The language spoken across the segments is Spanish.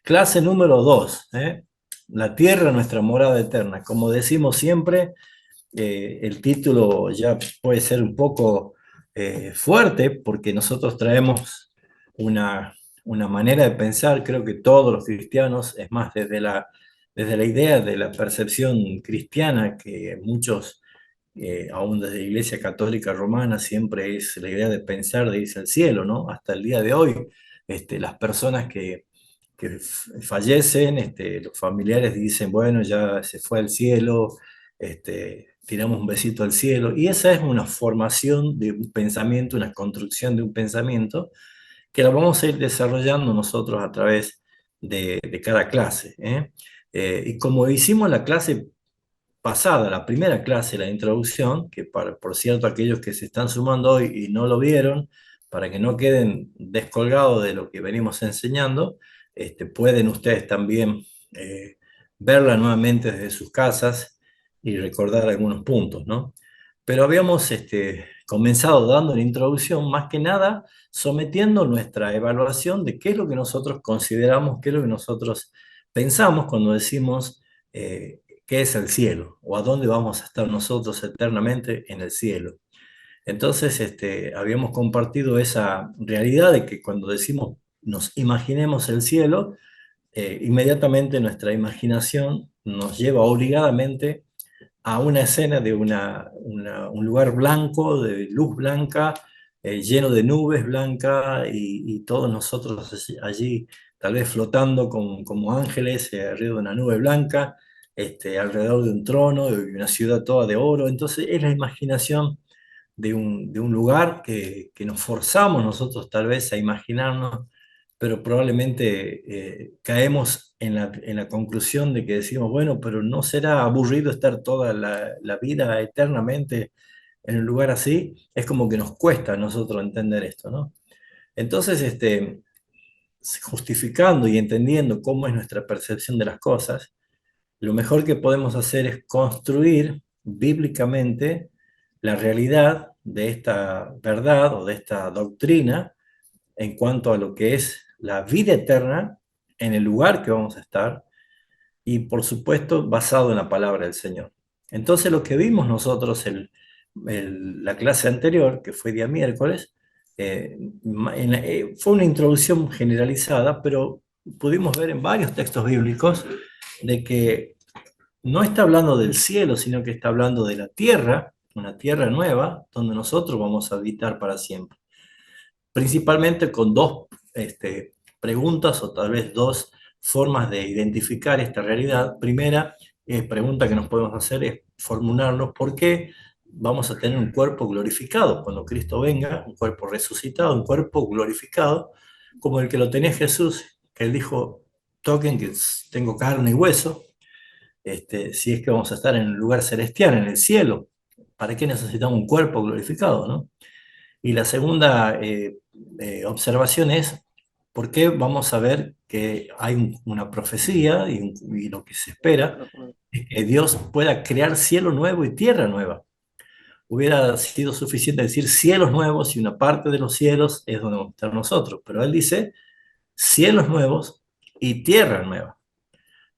Clase número 2, La tierra, nuestra morada eterna. Como decimos siempre, el título ya puede ser un poco fuerte porque nosotros traemos una, una manera de pensar, creo que todos los cristianos, es más, desde la idea de la percepción cristiana que muchos, aún desde la Iglesia Católica Romana, siempre es la idea de pensar de irse al cielo, ¿no? Hasta el día de hoy, las personas que fallecen, los familiares dicen, bueno, ya se fue al cielo, tiramos un besito al cielo, y esa es una formación de un pensamiento, una construcción de un pensamiento, que la vamos a ir desarrollando nosotros a través de cada clase, ¿eh? Y como hicimos la clase pasada, la primera clase, la introducción, que por cierto aquellos que se están sumando hoy y no lo vieron, para que no queden descolgados de lo que venimos enseñando, pueden ustedes también verla nuevamente desde sus casas y recordar algunos puntos, ¿no? Pero habíamos comenzado dando la introducción, más que nada sometiendo nuestra evaluación de qué es lo que nosotros consideramos, qué es lo que nosotros pensamos cuando decimos qué es el cielo o a dónde vamos a estar nosotros eternamente en el cielo. Entonces, habíamos compartido esa realidad de que cuando decimos nos imaginemos el cielo, inmediatamente nuestra imaginación nos lleva obligadamente a una escena de un lugar blanco, de luz blanca, lleno de nubes blancas y todos nosotros allí tal vez flotando como ángeles arriba de una nube blanca, alrededor de un trono y una ciudad toda de oro. Entonces es la imaginación de un lugar que nos forzamos nosotros tal vez a imaginarnos, pero probablemente caemos en la conclusión de que decimos, bueno, pero ¿no será aburrido estar toda la vida eternamente en un lugar así? Es como que nos cuesta a nosotros entender esto, ¿no? Entonces, justificando y entendiendo cómo es nuestra percepción de las cosas, lo mejor que podemos hacer es construir bíblicamente la realidad de esta verdad o de esta doctrina en cuanto a lo que es la vida eterna en el lugar que vamos a estar y por supuesto basado en la palabra del Señor. Entonces lo que vimos nosotros la clase anterior, que fue día miércoles, fue una introducción generalizada, pero pudimos ver en varios textos bíblicos de que no está hablando del cielo, sino que está hablando de la tierra, una tierra nueva, donde nosotros vamos a habitar para siempre. Principalmente con dos preguntas o tal vez dos formas de identificar esta realidad. Primera pregunta que nos podemos hacer es formularnos por qué vamos a tener un cuerpo glorificado cuando Cristo venga, un cuerpo resucitado, un cuerpo glorificado, como el que lo tenía Jesús, que él dijo, toquen que tengo carne y hueso, si es que vamos a estar en un lugar celestial, en el cielo. ¿Para qué necesitamos un cuerpo glorificado, no? Y la segunda observación es, ¿por qué vamos a ver que hay una profecía y lo que se espera es que Dios pueda crear cielo nuevo y tierra nueva? Hubiera sido suficiente decir cielos nuevos y una parte de los cielos es donde vamos a estar nosotros, pero él dice cielos nuevos y tierra nueva.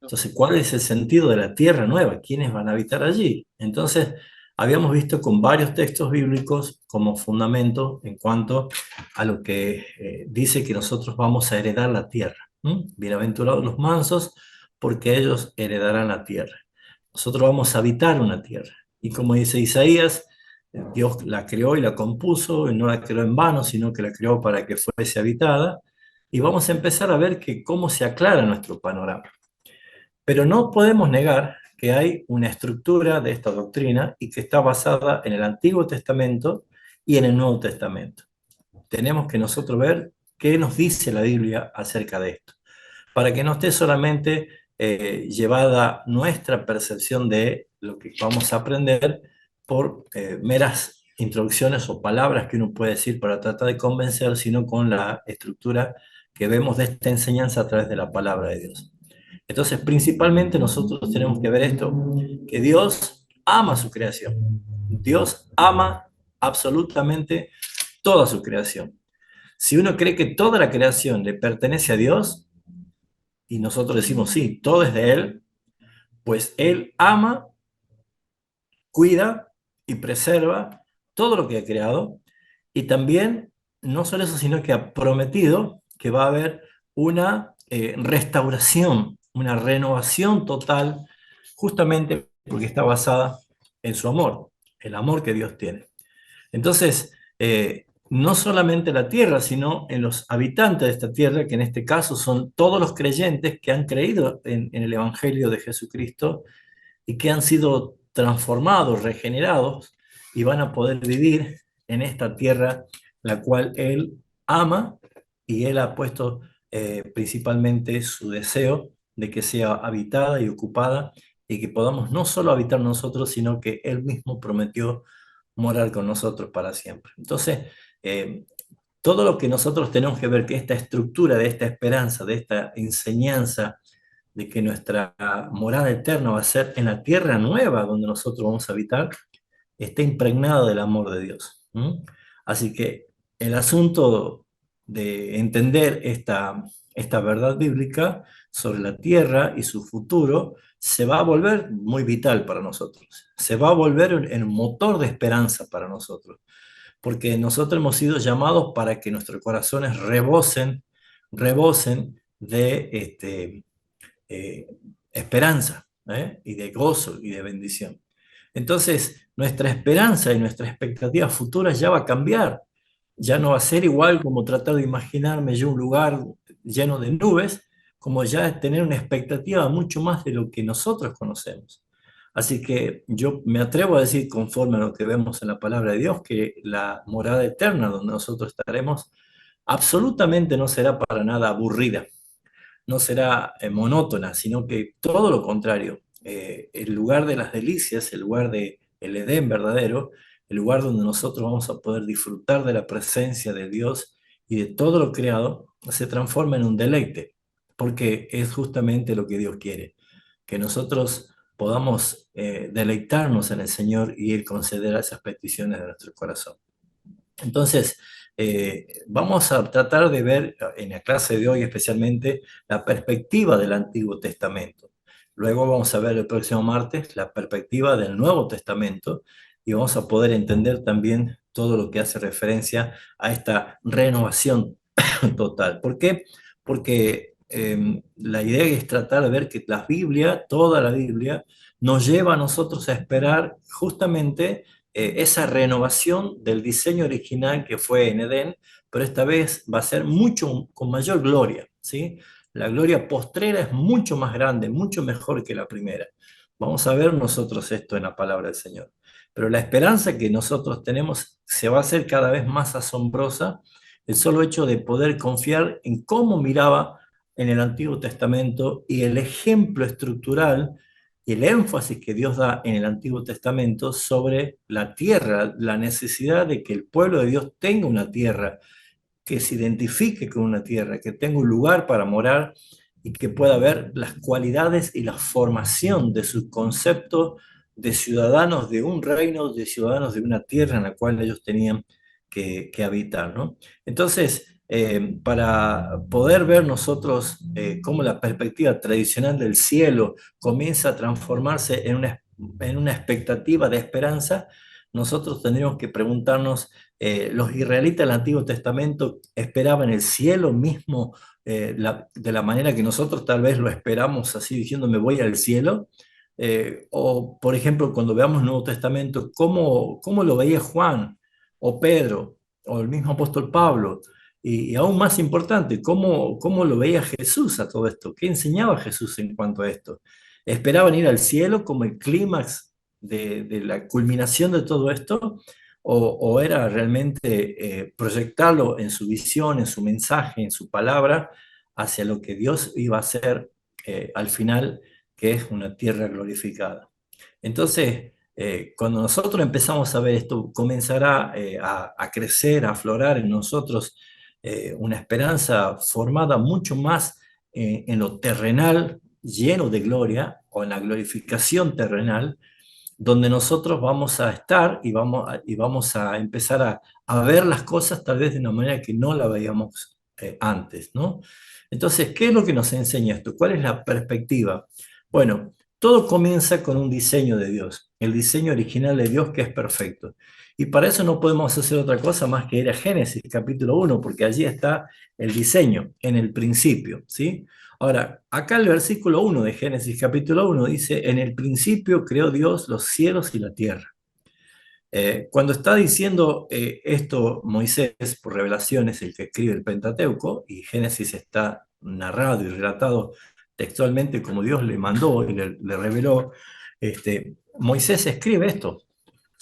Entonces, ¿cuál es el sentido de la tierra nueva? ¿Quiénes van a habitar allí? Entonces, habíamos visto con varios textos bíblicos como fundamento en cuanto a lo que dice que nosotros vamos a heredar la tierra. Bienaventurados los mansos, porque ellos heredarán la tierra. Nosotros vamos a habitar una tierra. Y como dice Isaías, Dios la creó y la compuso, y no la creó en vano, sino que la creó para que fuese habitada. Y vamos a empezar a ver que cómo se aclara nuestro panorama. Pero no podemos negar que hay una estructura de esta doctrina y que está basada en el Antiguo Testamento y en el Nuevo Testamento. Tenemos que nosotros ver qué nos dice la Biblia acerca de esto, para que no esté solamente llevada nuestra percepción de lo que vamos a aprender por meras introducciones o palabras que uno puede decir para tratar de convencer, sino con la estructura que vemos de esta enseñanza a través de la palabra de Dios. Entonces, principalmente nosotros tenemos que ver esto, que Dios ama su creación. Dios ama absolutamente toda su creación. Si uno cree que toda la creación le pertenece a Dios, y nosotros decimos, sí, todo es de Él, pues Él ama, cuida y preserva todo lo que ha creado, y también, no solo eso, sino que ha prometido que va a haber una restauración, una renovación total, justamente porque está basada en su amor, el amor que Dios tiene. Entonces, no solamente la tierra, sino en los habitantes de esta tierra, que en este caso son todos los creyentes que han creído en el Evangelio de Jesucristo y que han sido transformados, regenerados, y van a poder vivir en esta tierra la cual Él ama, y Él ha puesto principalmente su deseo de que sea habitada y ocupada, y que podamos no solo habitar nosotros, sino que Él mismo prometió morar con nosotros para siempre. Entonces, eh, todo lo que nosotros tenemos que ver, que esta estructura de esta esperanza, de esta enseñanza, de que nuestra morada eterna va a ser en la tierra nueva donde nosotros vamos a habitar, está impregnado del amor de Dios. ¿Mm? Así que el asunto de entender esta verdad bíblica sobre la tierra y su futuro se va a volver muy vital para nosotros. Se va a volver el motor de esperanza para nosotros, porque nosotros hemos sido llamados para que nuestros corazones rebosen de eh, esperanza, y de gozo y de bendición. Entonces, nuestra esperanza y nuestra expectativa futura ya va a cambiar. Ya no va a ser igual como tratar de imaginarme yo un lugar lleno de nubes, como ya es tener una expectativa mucho más de lo que nosotros conocemos. Así que yo me atrevo a decir, conforme a lo que vemos en la palabra de Dios, que la morada eterna donde nosotros estaremos absolutamente no será para nada aburrida, no será monótona, sino que todo lo contrario. El lugar de las delicias, el lugar de el Edén verdadero, el lugar donde nosotros vamos a poder disfrutar de la presencia de Dios y de todo lo creado, se transforma en un deleite, porque es justamente lo que Dios quiere, que nosotros podamos deleitarnos en el Señor y Él concederá esas peticiones de nuestro corazón. Entonces, vamos a tratar de ver en la clase de hoy especialmente la perspectiva del Antiguo Testamento. Luego vamos a ver el próximo martes la perspectiva del Nuevo Testamento, y vamos a poder entender también todo lo que hace referencia a esta renovación total. ¿Por qué? Porque la idea es tratar de ver que la Biblia, toda la Biblia, nos lleva a nosotros a esperar justamente esa renovación del diseño original que fue en Edén, pero esta vez va a ser mucho con mayor gloria, ¿sí? La gloria postrera es mucho más grande, mucho mejor que la primera. Vamos a ver nosotros esto en la palabra del Señor. Pero la esperanza que nosotros tenemos se va a hacer cada vez más asombrosa, el solo hecho de poder confiar en cómo miraba en el Antiguo Testamento y el ejemplo estructural y el énfasis que Dios da en el Antiguo Testamento sobre la tierra, la necesidad de que el pueblo de Dios tenga una tierra, que se identifique con una tierra, que tenga un lugar para morar y que pueda ver las cualidades y la formación de su concepto de ciudadanos de un reino, de ciudadanos de una tierra en la cual ellos tenían que habitar, ¿no? Entonces, para poder ver nosotros cómo la perspectiva tradicional del cielo comienza a transformarse en una expectativa de esperanza, nosotros tendríamos que preguntarnos, los israelitas del Antiguo Testamento esperaban el cielo mismo de la manera que nosotros tal vez lo esperamos, así diciendo me voy al cielo. O, por ejemplo, cuando veamos el Nuevo Testamento, ¿cómo lo veía Juan o Pedro o el mismo apóstol Pablo? Y aún más importante, ¿cómo lo veía Jesús a todo esto? ¿Qué enseñaba Jesús en cuanto a esto? ¿Esperaban ir al cielo como el clímax de la culminación de todo esto? ¿O era realmente proyectarlo en su visión, en su mensaje, en su palabra, hacia lo que Dios iba a hacer al final, que es una tierra glorificada? Entonces, cuando nosotros empezamos a ver esto, comenzará a crecer, a aflorar en nosotros una esperanza formada mucho más en lo terrenal, lleno de gloria, o en la glorificación terrenal, donde nosotros vamos a estar y vamos a empezar a ver las cosas tal vez de una manera que no la veíamos antes, ¿no? Entonces, ¿qué es lo que nos enseña esto? ¿Cuál es la perspectiva? Bueno, todo comienza con un diseño de Dios, el diseño original de Dios que es perfecto. Y para eso no podemos hacer otra cosa más que ir a Génesis capítulo 1, porque allí está el diseño, en el principio, ¿sí? Ahora, acá el versículo 1 de Génesis capítulo 1 dice, en el principio creó Dios los cielos y la tierra. Cuando está diciendo esto Moisés, por revelación, es el que escribe el Pentateuco, y Génesis está narrado y relatado textualmente como Dios le mandó y le reveló, Moisés escribe esto,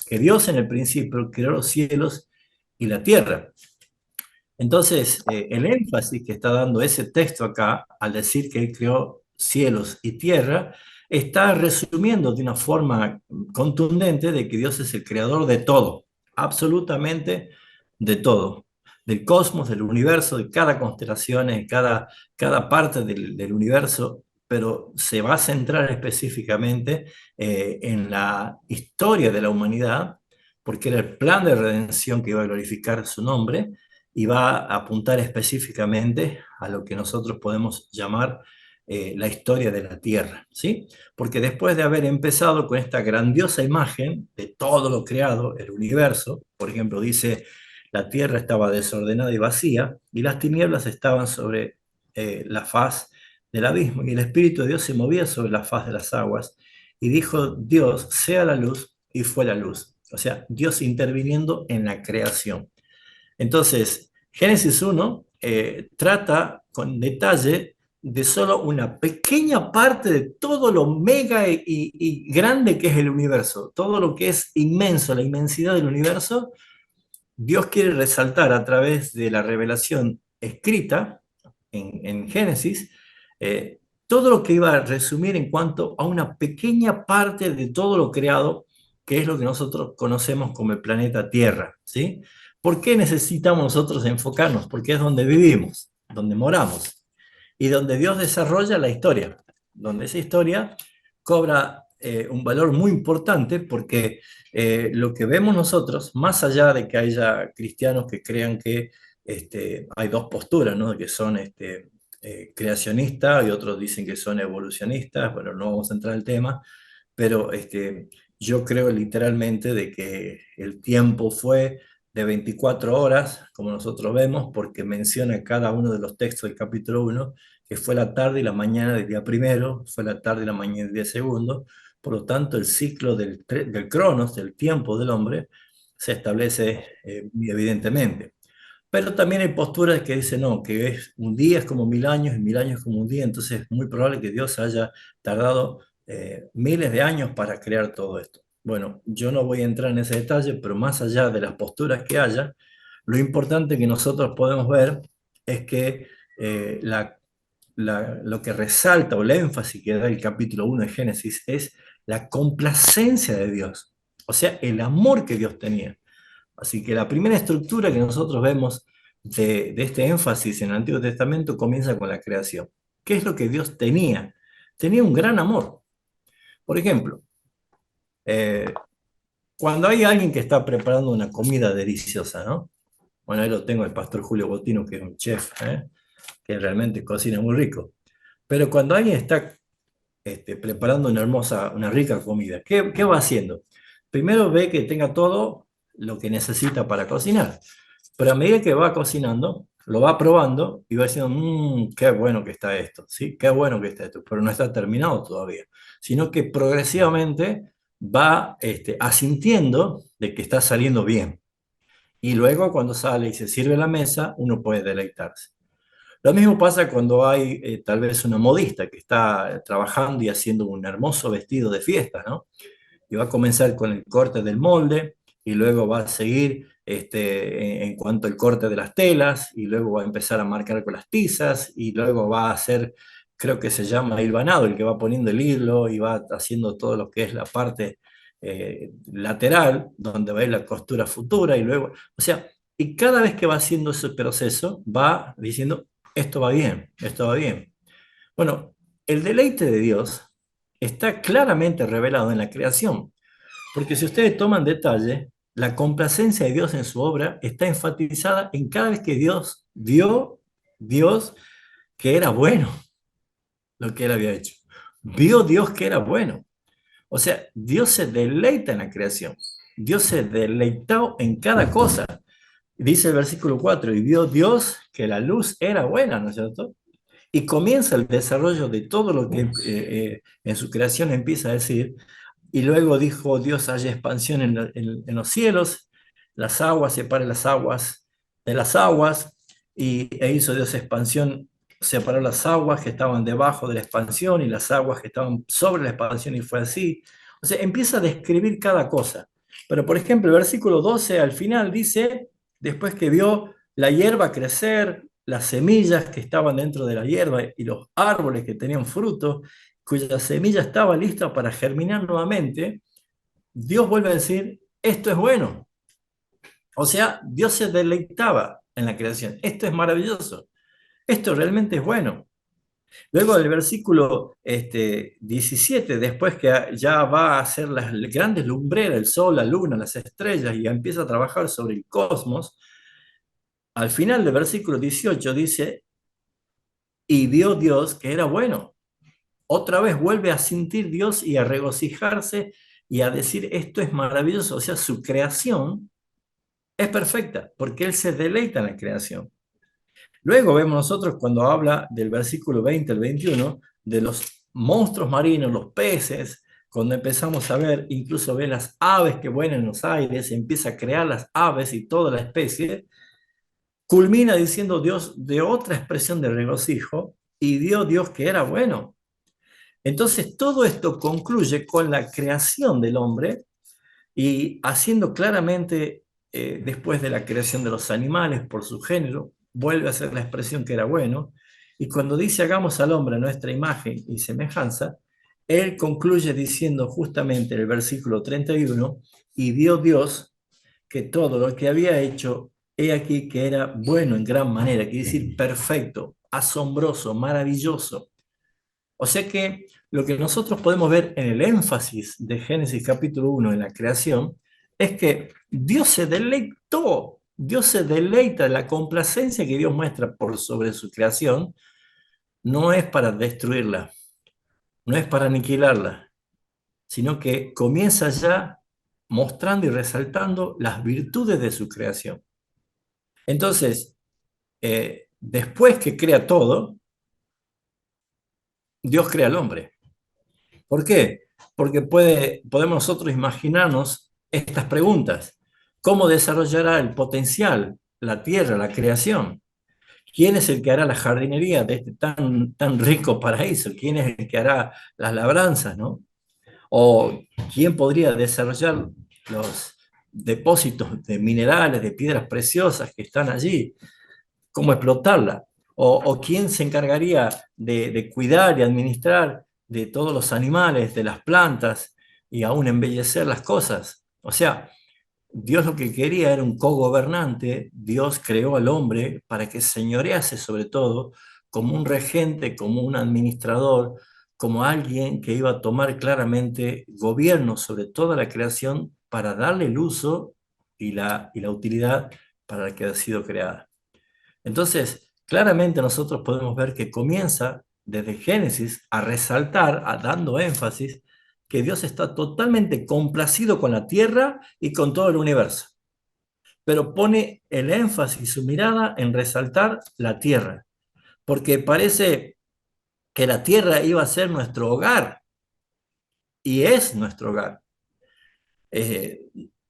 que Dios en el principio creó los cielos y la tierra. Entonces, el énfasis que está dando ese texto acá, al decir que Él creó cielos y tierra, está resumiendo de una forma contundente de que Dios es el creador de todo, absolutamente de todo, del cosmos, del universo, de cada constelación, de cada parte del universo, pero se va a centrar específicamente en la historia de la humanidad, porque era el plan de redención que iba a glorificar su nombre y va a apuntar específicamente a lo que nosotros podemos llamar la historia de la Tierra, ¿sí? Porque después de haber empezado con esta grandiosa imagen de todo lo creado, el universo, por ejemplo, dice, la Tierra estaba desordenada y vacía, y las tinieblas estaban sobre la faz del abismo, y el Espíritu de Dios se movía sobre la faz de las aguas, y dijo Dios, sea la luz, y fue la luz. O sea, Dios interviniendo en la creación. Entonces, Génesis 1 trata con detalle de solo una pequeña parte de todo lo mega y grande que es el universo, todo lo que es inmenso, la inmensidad del universo. Dios quiere resaltar a través de la revelación escrita en Génesis, eh, todo lo que iba a resumir en cuanto a una pequeña parte de todo lo creado, que es lo que nosotros conocemos como el planeta Tierra, ¿sí? ¿Por qué necesitamos nosotros enfocarnos? Porque es donde vivimos, donde moramos y donde Dios desarrolla la historia, donde esa historia cobra un valor muy importante porque lo que vemos nosotros, más allá de que haya cristianos que crean que hay dos posturas, ¿no? Que son creacionistas y otros dicen que son evolucionistas, bueno, no vamos a entrar al tema, pero yo creo literalmente de que el tiempo fue de 24 horas, como nosotros vemos, porque menciona cada uno de los textos del capítulo 1, que fue la tarde y la mañana del día primero, fue la tarde y la mañana del día segundo, por lo tanto el ciclo del cronos, del tiempo del hombre, se establece muy evidentemente. Pero también hay posturas que dicen, no, que un día es como 1000 años y 1000 años como un día, entonces es muy probable que Dios haya tardado miles de años para crear todo esto. Bueno, yo no voy a entrar en ese detalle, pero más allá de las posturas que haya, lo importante que nosotros podemos ver es que lo que resalta o el énfasis que da el capítulo 1 de Génesis es la complacencia de Dios, o sea, el amor que Dios tenía. Así que la primera estructura que nosotros vemos de este énfasis en el Antiguo Testamento comienza con la creación. ¿Qué es lo que Dios tenía? Tenía un gran amor. Por ejemplo, eh, cuando hay alguien que está preparando una comida deliciosa, ¿no? Bueno, ahí lo tengo el pastor Julio Botino, que es un chef, que realmente cocina muy rico. Pero cuando alguien está preparando una hermosa, una rica comida, ¿qué va haciendo? Primero ve que tenga todo lo que necesita para cocinar. Pero a medida que va cocinando, lo va probando y va diciendo, qué bueno que está esto, ¿sí? Qué bueno que está esto, pero no está terminado todavía, sino que progresivamente va asintiendo de que está saliendo bien. Y luego cuando sale y se sirve a la mesa, uno puede deleitarse. Lo mismo pasa cuando hay tal vez una modista que está trabajando y haciendo un hermoso vestido de fiesta, ¿no? Y va a comenzar con el corte del molde y luego va a seguir en cuanto al corte de las telas y luego va a empezar a marcar con las tizas y luego va a hacer, creo que se llama hilvanado, el que va poniendo el hilo y va haciendo todo lo que es la parte lateral, donde va a ir la costura futura y luego, o sea, y cada vez que va haciendo ese proceso va diciendo, esto va bien, esto va bien. Bueno, el deleite de Dios está claramente revelado en la creación. Porque si ustedes toman detalle, la complacencia de Dios en su obra está enfatizada en cada vez que Dios vio Dios que era bueno lo que él había hecho. Vio Dios que era bueno. O sea, Dios se deleita en la creación. Dios se deleitó en cada cosa. Dice el versículo 4 y vio Dios que la luz era buena, ¿no es cierto? Y comienza el desarrollo de todo lo que en su creación empieza a decir. Y luego dijo Dios, haya expansión en los cielos, las aguas, separe las aguas de las aguas, e hizo Dios expansión, separó las aguas que estaban debajo de la expansión y las aguas que estaban sobre la expansión, y fue así. O sea, empieza a describir cada cosa. Pero, por ejemplo, el versículo 12 al final dice, después que vio la hierba crecer, las semillas que estaban dentro de la hierba y los árboles que tenían fruto, cuya semilla estaba lista para germinar nuevamente, Dios vuelve a decir, esto es bueno. O sea, Dios se deleitaba en la creación. Esto es maravilloso. Esto realmente es bueno. Luego del versículo 17, después que ya va a hacer las grandes lumbreras, el sol, la luna, las estrellas, y empieza a trabajar sobre el cosmos, al final del versículo 18 dice, y vio Dios que era bueno. Otra vez vuelve a sentir Dios y a regocijarse y a decir, esto es maravilloso. O sea, su creación es perfecta porque Él se deleita en la creación. Luego vemos nosotros cuando habla del versículo 20 al 21 de los monstruos marinos, los peces, cuando empezamos a ver, incluso ver las aves que vuelan en los aires, empieza a crear las aves y toda la especie, culmina diciendo Dios de otra expresión de regocijo y vio Dios que era bueno. Entonces todo esto concluye con la creación del hombre y haciendo claramente, después de la creación de los animales por su género, vuelve a ser la expresión que era bueno. Y cuando dice hagamos al hombre a nuestra imagen y semejanza, él concluye diciendo justamente en el versículo 31, y vio Dios que todo lo que había hecho, he aquí que era bueno en gran manera, quiere decir perfecto, asombroso, maravilloso. O sea que lo que nosotros podemos ver en el énfasis de Génesis capítulo 1 en la creación es que Dios se deleitó, Dios se deleita, la complacencia que Dios muestra por sobre su creación no es para destruirla, no es para aniquilarla, sino que comienza ya mostrando y resaltando las virtudes de su creación. Entonces, después que crea todo, Dios crea al hombre. ¿Por qué? Porque podemos nosotros imaginarnos estas preguntas. ¿Cómo desarrollará el potencial la tierra, la creación? ¿Quién es el que hará la jardinería de este tan rico paraíso? ¿Quién es el que hará las labranzas, no? ¿O quién podría desarrollar los depósitos de minerales, de piedras preciosas que están allí? ¿Cómo explotarla? ¿O quién se encargaría de cuidar y administrar de todos los animales, de las plantas y aún embellecer las cosas? O sea, Dios lo que quería era un cogobernante. Dios creó al hombre para que señorease sobre todo como un regente, como un administrador, como alguien que iba a tomar claramente gobierno sobre toda la creación para darle el uso y la utilidad para la que ha sido creada. Entonces, claramente nosotros podemos ver que comienza desde Génesis a resaltar, dando énfasis, que Dios está totalmente complacido con la tierra y con todo el universo, pero pone el énfasis, su mirada en resaltar la tierra, porque parece que la tierra iba a ser nuestro hogar y es nuestro hogar. Eh,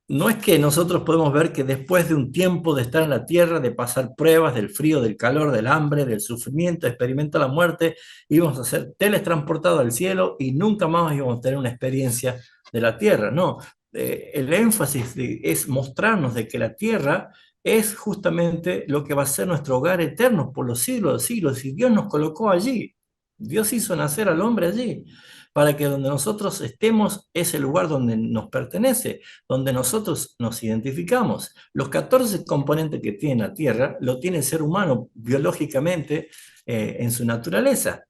no es que nosotros podemos ver que después de un tiempo de estar en la tierra, de pasar pruebas del frío, del calor, del hambre, del sufrimiento, experimentar la muerte, íbamos a ser teletransportados al cielo y nunca más íbamos a tener una experiencia de la tierra. No, el énfasis es mostrarnos de que la tierra es justamente lo que va a ser nuestro hogar eterno por los siglos de siglos y Dios nos colocó allí. Dios hizo nacer al hombre allí para que donde nosotros estemos es el lugar donde nos pertenece, donde nosotros nos identificamos. Los 14 componentes que tiene la Tierra lo tiene el ser humano biológicamente en su naturaleza.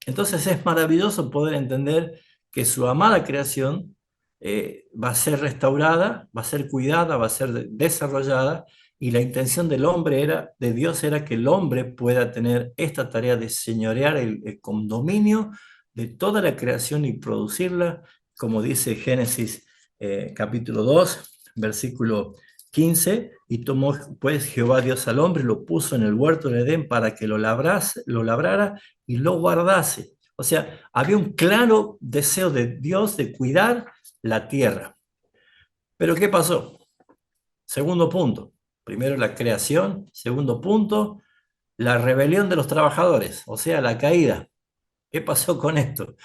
Entonces es maravilloso poder entender que su amada creación va a ser restaurada, va a ser cuidada, va a ser desarrollada Y la intención del hombre era, de Dios era que el hombre pueda tener esta tarea de señorear el condominio de toda la creación y producirla, como dice Génesis capítulo 2, versículo 15, y tomó pues Jehová Dios al hombre, lo puso en el huerto de Edén para que lo labrara y lo guardase. O sea, había un claro deseo de Dios de cuidar la tierra. Pero ¿qué pasó? Segundo punto. Primero la creación. Segundo punto, la rebelión de los trabajadores, o sea, la caída. ¿Qué pasó con esto?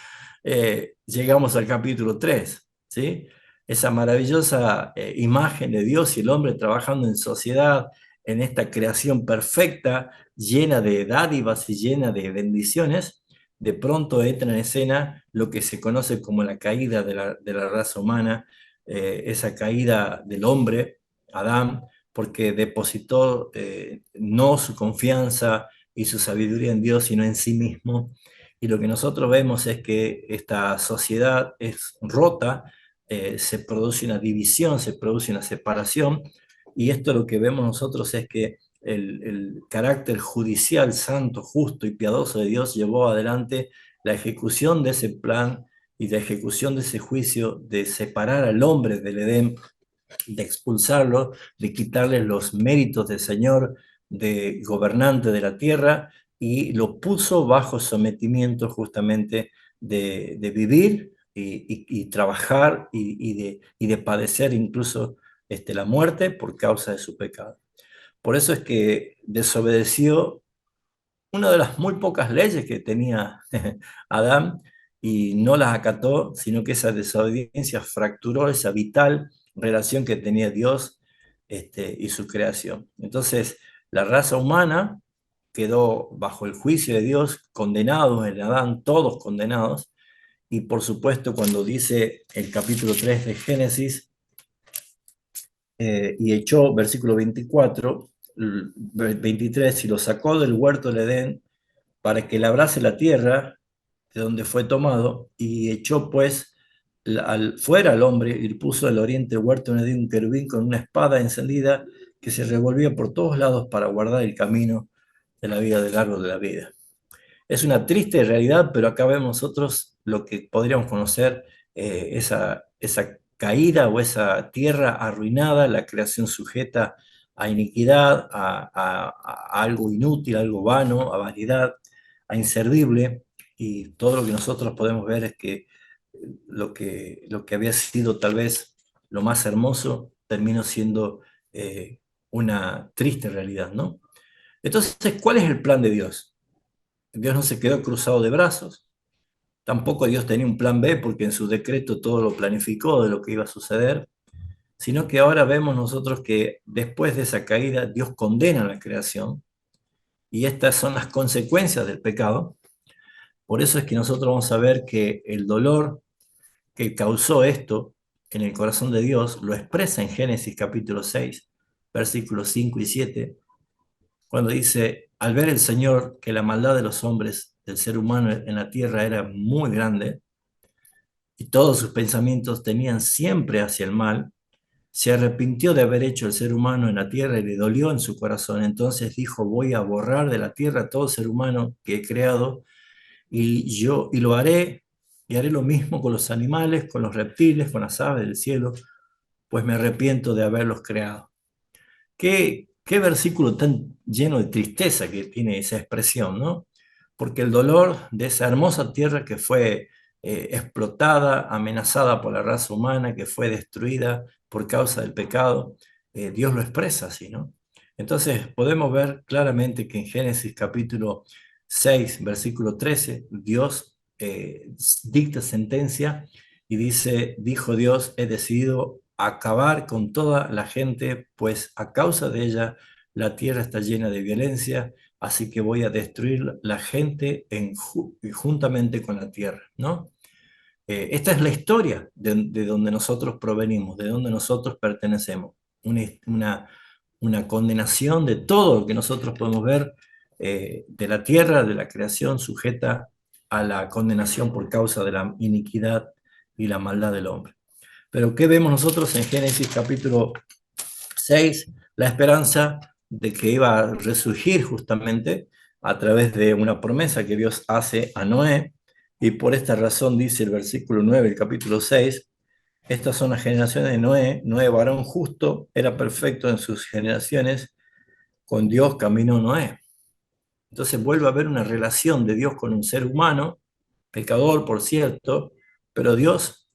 Llegamos al capítulo 3, ¿sí? Esa maravillosa imagen de Dios y el hombre trabajando en sociedad, en esta creación perfecta, llena de dádivas y llena de bendiciones, de pronto entra en escena lo que se conoce como la caída de la raza humana, esa caída del hombre, Adán, porque depositó no su confianza y su sabiduría en Dios, sino en sí mismo. Y lo que nosotros vemos es que esta sociedad es rota, se produce una división, se produce una separación, y esto lo que vemos nosotros es que el carácter judicial, santo, justo y piadoso de Dios llevó adelante la ejecución de ese plan y la ejecución de ese juicio de separar al hombre del Edén, de expulsarlo, de quitarle los méritos del Señor, de gobernante de la tierra, y lo puso bajo sometimiento justamente de vivir y trabajar y de padecer incluso la muerte por causa de su pecado. Por eso es que desobedeció una de las muy pocas leyes que tenía Adán y no las acató, sino que esa desobediencia fracturó esa vital relación que tenía Dios y su creación. Entonces, la raza humana quedó bajo el juicio de Dios, condenados en Adán, todos condenados, y por supuesto cuando dice el capítulo 3 de Génesis, y echó, versículo 24, 23, y lo sacó del huerto del Edén para que labrase la tierra de donde fue tomado, y echó pues fuera al hombre y puso al oriente del huerto de un querubín con una espada encendida que se revolvía por todos lados para guardar el camino de la vida del árbol de la vida. Es una triste realidad, pero acá vemos nosotros lo que podríamos conocer, esa caída o esa tierra arruinada, la creación sujeta a iniquidad, a algo inútil, a algo vano, a vanidad, a inservible, y todo lo que nosotros podemos ver es que lo que había sido tal vez lo más hermoso terminó siendo una triste realidad, ¿no? Entonces, ¿cuál es el plan de Dios? Dios no se quedó cruzado de brazos, tampoco Dios tenía un plan B porque en su decreto todo lo planificó de lo que iba a suceder, sino que ahora vemos nosotros que después de esa caída Dios condena a la creación y estas son las consecuencias del pecado. Por eso es que nosotros vamos a ver que el dolor que causó esto en el corazón de Dios lo expresa en Génesis capítulo 6, versículos 5 y 7, cuando dice, al ver el Señor que la maldad de los hombres, del ser humano en la tierra era muy grande, y todos sus pensamientos tenían siempre hacia el mal, se arrepintió de haber hecho el ser humano en la tierra y le dolió en su corazón. Entonces dijo, voy a borrar de la tierra todo ser humano que he creado, y lo haré, y haré lo mismo con los animales, con los reptiles, con las aves del cielo, pues me arrepiento de haberlos creado. Qué versículo tan lleno de tristeza que tiene esa expresión, ¿no? Porque el dolor de esa hermosa tierra que fue explotada, amenazada por la raza humana, que fue destruida por causa del pecado, Dios lo expresa así, ¿no? Entonces podemos ver claramente que en Génesis capítulo 6, versículo 13, Dios dicta sentencia y dice, dijo Dios, he decidido acabar con toda la gente, pues a causa de ella la tierra está llena de violencia, así que voy a destruir la gente juntamente con la tierra, ¿no? Esta es la historia de donde nosotros provenimos, de donde nosotros pertenecemos. Una, una, una condenación de todo lo que nosotros podemos ver de la tierra, de la creación sujeta a la condenación por causa de la iniquidad y la maldad del hombre. Pero ¿qué vemos nosotros en Génesis capítulo 6? la esperanza de que iba a resurgir justamente a través de una promesa que Dios hace a Noé, y por esta razón dice el versículo 9 del capítulo 6: estas son las generaciones de Noé. Noé, varón justo, era perfecto en sus generaciones, con Dios caminó Noé. Entonces vuelve a haber una relación de Dios con un ser humano, pecador, por cierto, pero Dios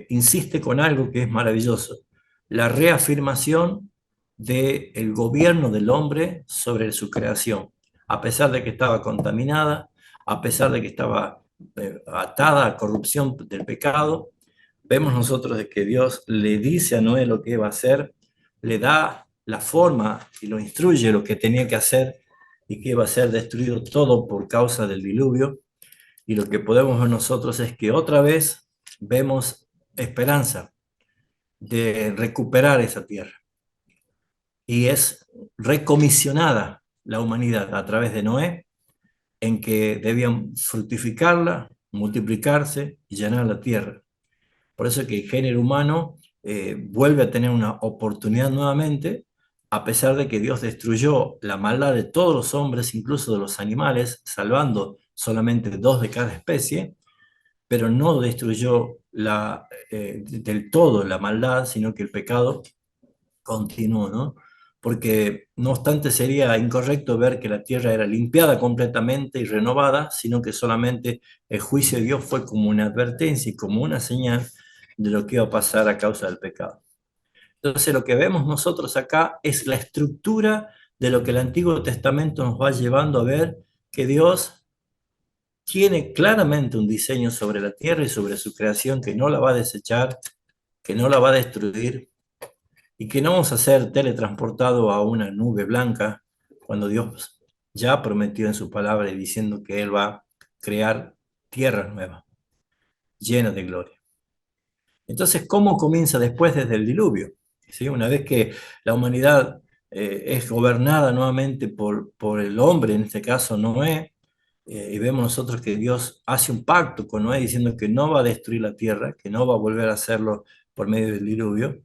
insiste con algo que es maravilloso: la reafirmación del gobierno del hombre sobre su creación, a pesar de que estaba contaminada, a pesar de que estaba atada a corrupción del pecado. Vemos nosotros de que Dios le dice a Noé lo que iba a hacer, le da la forma y lo instruye lo que tenía que hacer, y que iba a ser destruido todo por causa del diluvio. Y lo que podemos ver nosotros es que otra vez vemos esperanza de recuperar esa tierra. Y es recomisionada la humanidad a través de Noé, en que debían fructificarla, multiplicarse y llenar la tierra. Por eso es que el género humano vuelve a tener una oportunidad nuevamente, a pesar de que Dios destruyó la maldad de todos los hombres, incluso de los animales, salvando solamente dos de cada especie, pero no destruyó del todo la maldad, sino que el pecado continuó, ¿no? Porque no obstante sería incorrecto ver que la tierra era limpiada completamente y renovada, sino que solamente el juicio de Dios fue como una advertencia y como una señal de lo que iba a pasar a causa del pecado. Entonces lo que vemos nosotros acá es la estructura de lo que el Antiguo Testamento nos va llevando a ver, que Dios tiene claramente un diseño sobre la tierra y sobre su creación, que no la va a desechar, que no la va a destruir, y que no vamos a ser teletransportados a una nube blanca cuando Dios ya prometió en su palabra y diciendo que Él va a crear tierra nueva, llena de gloria. Entonces, ¿cómo comienza después desde el diluvio? ¿Sí? Una vez que la humanidad es gobernada nuevamente por el hombre, en este caso Noé, y vemos nosotros que Dios hace un pacto con Noé diciendo que no va a destruir la tierra, que no va a volver a hacerlo por medio del diluvio.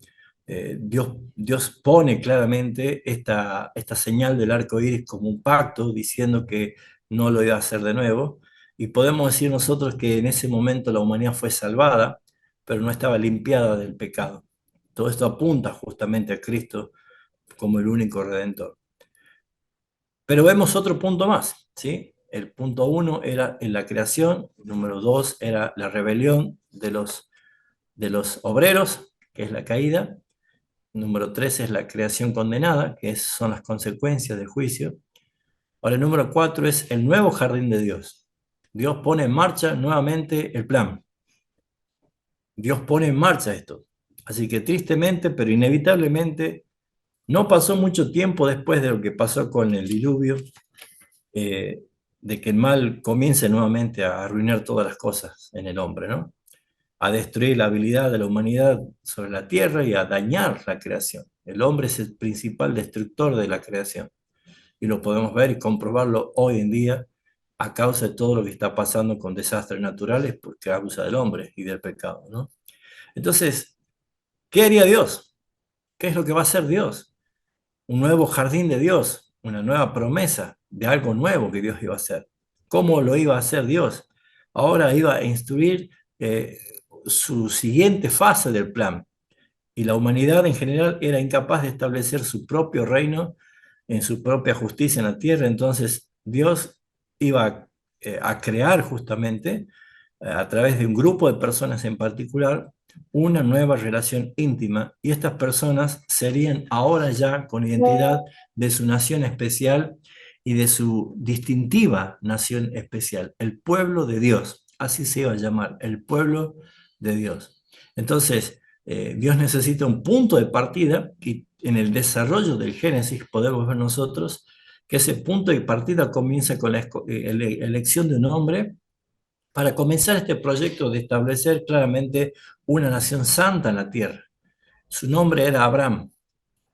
Dios pone claramente esta señal del arco iris como un pacto, diciendo que no lo iba a hacer de nuevo. Y podemos decir nosotros que en ese momento la humanidad fue salvada, pero no estaba limpiada del pecado. Todo esto apunta justamente a Cristo como el único redentor. Pero vemos otro punto más, ¿sí? El punto 1 era en la creación, el número 2 era la rebelión de los obreros, que es la caída. Número 3 es la creación condenada, que son las consecuencias del juicio. Ahora el número 4 es el nuevo jardín de Dios. Dios pone en marcha nuevamente el plan. Dios pone en marcha esto. Así que tristemente, pero inevitablemente, no pasó mucho tiempo después de lo que pasó con el diluvio, eh, de que el mal comience nuevamente a arruinar todas las cosas en el hombre, ¿no? A destruir la habilidad de la humanidad sobre la tierra y a dañar la creación. El hombre es el principal destructor de la creación. Y lo podemos ver y comprobarlo hoy en día a causa de todo lo que está pasando con desastres naturales por causa del hombre y del pecado, ¿no? Entonces, ¿qué haría Dios? ¿Qué es lo que va a hacer Dios? Un nuevo jardín de Dios, una nueva promesa de algo nuevo que Dios iba a hacer. ¿Cómo lo iba a hacer Dios? Ahora iba a instruir su siguiente fase del plan. Y la humanidad en general era incapaz de establecer su propio reino en su propia justicia en la tierra. Entonces Dios iba a crear justamente, a través de un grupo de personas en particular, una nueva relación íntima, y estas personas serían ahora ya con identidad de su nación especial y de su distintiva nación especial, el pueblo de Dios. Así se iba a llamar, el pueblo de Dios. Entonces, Dios necesita un punto de partida, y en el desarrollo del Génesis podemos ver nosotros que ese punto de partida comienza con la elección de un hombre para comenzar este proyecto de establecer claramente una nación santa en la tierra. Su nombre era Abraham,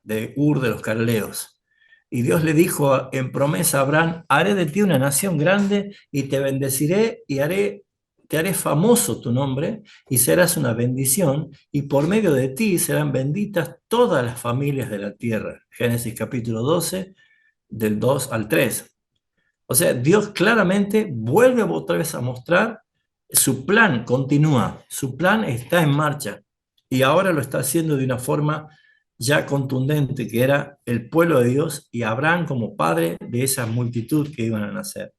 de Ur de los Caldeos. Y Dios le dijo en promesa a Abraham: haré de ti una nación grande y te bendeciré y haré te haré famoso tu nombre y serás una bendición, y por medio de ti serán benditas todas las familias de la tierra. Génesis capítulo 12, del 2 al 3. O sea, Dios claramente vuelve otra vez a mostrar su plan, continúa, su plan está en marcha y ahora lo está haciendo de una forma ya contundente, que era el pueblo de Dios y Abraham como padre de esa multitud que iban a nacer.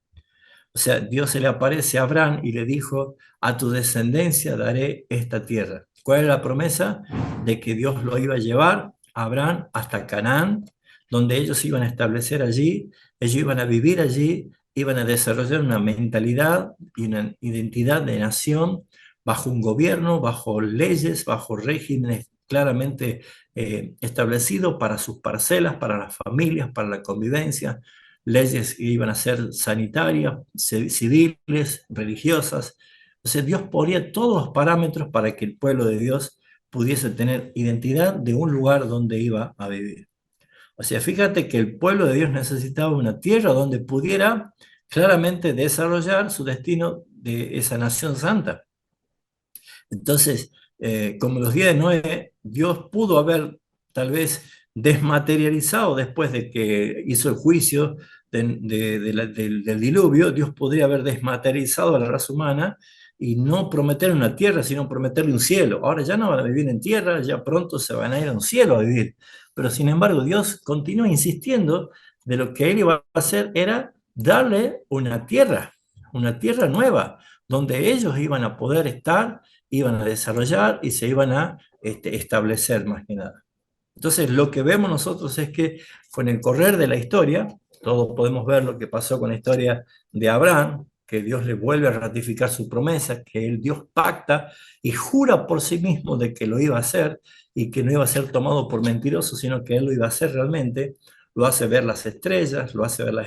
O sea, Dios se le aparece a Abraham y le dijo, a tu descendencia daré esta tierra. ¿Cuál es la promesa? De que Dios lo iba a llevar a Abraham hasta Canaán, donde ellos iban a establecer allí, ellos iban a vivir allí, iban a desarrollar una mentalidad y una identidad de nación bajo un gobierno, bajo leyes, bajo regímenes claramente establecidos para sus parcelas, para las familias, para la convivencia, leyes que iban a ser sanitarias, civiles, religiosas. Entonces Dios ponía todos los parámetros para que el pueblo de Dios pudiese tener identidad de un lugar donde iba a vivir. O sea, fíjate que el pueblo de Dios necesitaba una tierra donde pudiera claramente desarrollar su destino de esa nación santa. Entonces, como los días de Noé, Dios pudo haber tal vez desmaterializado después de que hizo el juicio del diluvio, Dios podría haber desmaterializado a la raza humana y no prometerle una tierra, sino prometerle un cielo. Ahora ya no van a vivir en tierra, ya pronto se van a ir a un cielo a vivir. Pero sin embargo, Dios continúa insistiendo de lo que él iba a hacer era darle una tierra nueva, donde ellos iban a poder estar, iban a desarrollar y se iban a establecer más que nada. Entonces, lo que vemos nosotros es que con el correr de la historia, todos podemos ver lo que pasó con la historia de Abraham, que Dios le vuelve a ratificar su promesa, que el Dios pacta y jura por sí mismo de que lo iba a hacer y que no iba a ser tomado por mentiroso, sino que él lo iba a hacer realmente. Lo hace ver las estrellas, lo hace ver la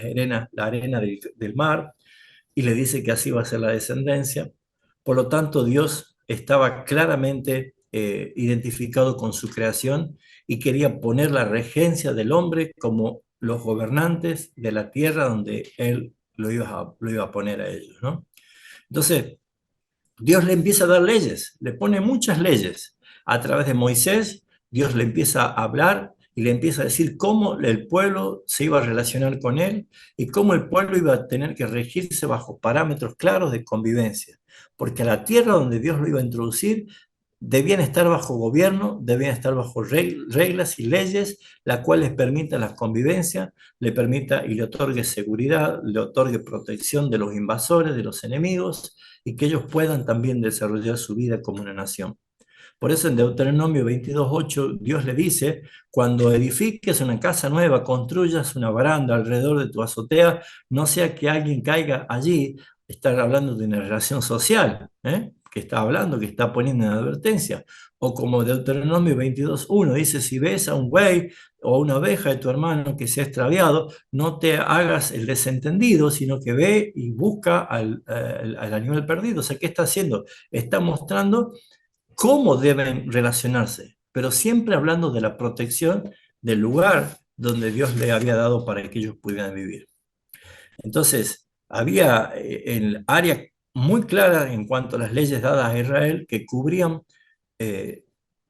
arena del mar, y le dice que así va a ser la descendencia. Por lo tanto, Dios estaba claramente identificado con su creación y quería poner la regencia del hombre como los gobernantes de la tierra donde él lo iba a poner a ellos, ¿no? Entonces, Dios le empieza a dar leyes, le pone muchas leyes. A través de Moisés, Dios le empieza a hablar y le empieza a decir cómo el pueblo se iba a relacionar con él y cómo el pueblo iba a tener que regirse bajo parámetros claros de convivencia. Porque la tierra donde Dios lo iba a introducir debían estar bajo gobierno, debían estar bajo reglas y leyes, las cuales permitan la convivencia, le permita y le otorgue seguridad, le otorgue protección de los invasores, de los enemigos, y que ellos puedan también desarrollar su vida como una nación. Por eso en Deuteronomio 22:8 Dios le dice, cuando edifiques una casa nueva, construyas una baranda alrededor de tu azotea, no sea que alguien caiga allí. Está hablando de una relación social, que está hablando, que está poniendo en advertencia. O como Deuteronomio 22:1 dice, si ves a un buey o una oveja de tu hermano que se ha extraviado, no te hagas el desentendido, sino que ve y busca al animal perdido. O sea, ¿qué está haciendo? Está mostrando cómo deben relacionarse, pero siempre hablando de la protección del lugar donde Dios le había dado para que ellos pudieran vivir. Entonces, había el área muy clara en cuanto a las leyes dadas a Israel que cubrían eh,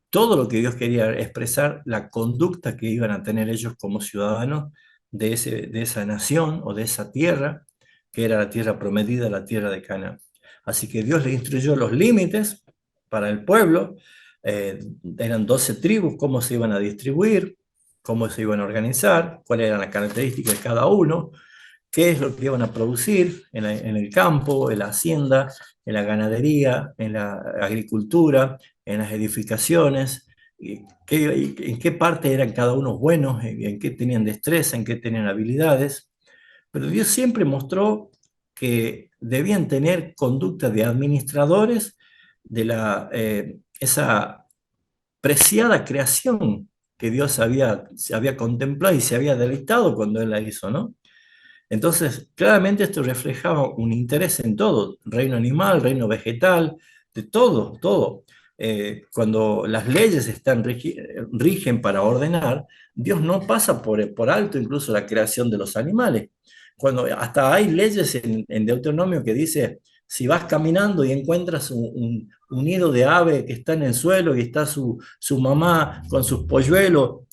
todo lo que Dios quería expresar, la conducta que iban a tener ellos como ciudadanos de esa nación o de esa tierra, que era la tierra prometida, la tierra de Canaán. Así que Dios le instruyó los límites para el pueblo, eh, eran 12 tribus, cómo se iban a distribuir, cómo se iban a organizar, cuáles eran las características de cada uno, qué es lo que iban a producir en el campo, en la hacienda, en la ganadería, en la agricultura, en las edificaciones, en qué parte eran cada uno buenos, en qué tenían destreza, en qué tenían habilidades. Pero Dios siempre mostró que debían tener conducta de administradores de esa preciada creación que Dios se había contemplado y se había deleitado cuando Él la hizo, ¿no? Entonces, claramente esto reflejaba un interés en todo, reino animal, reino vegetal, de todo, todo. Cuando las leyes rigen para ordenar, Dios no pasa por alto incluso la creación de los animales. Cuando hasta hay leyes en Deuteronomio que dice, Si vas caminando y encuentras un nido de ave que está en el suelo y está su mamá con sus polluelos